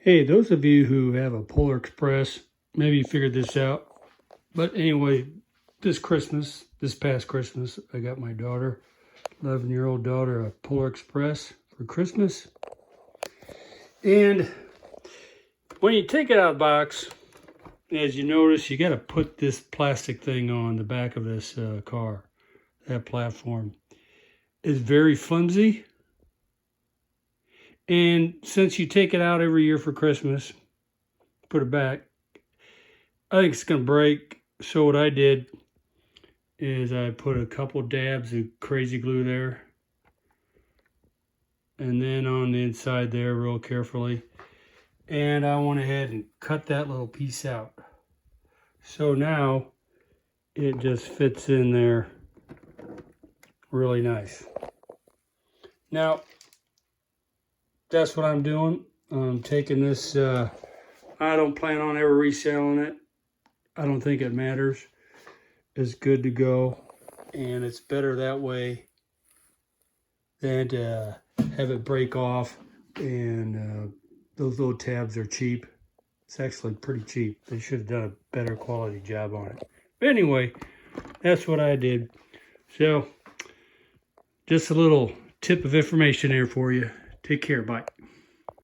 Hey, those of you who have a Polar Express, maybe you figured this out. But anyway, this past Christmas, I got my daughter, 11-year-old daughter, a Polar Express for Christmas. And when you take it out of the box, as you notice, you got to put this plastic thing on the back of this car. That platform is very flimsy. And since you take it out every year for Christmas, put it back, I think it's going to break. So what I did is I put a couple dabs of crazy glue there. And then on the inside there real carefully. And I went ahead and cut that little piece out. So now it just fits in there really nice. Now, that's what I'm doing. I'm taking this, I don't plan on ever reselling it. I don't think it matters. It's good to go. And it's better that way than to have it break off. And those little tabs are cheap. It's actually pretty cheap. They should have done a better quality job on it. But anyway, that's what I did. So, just a little tip of information here for you. Take care. Bye.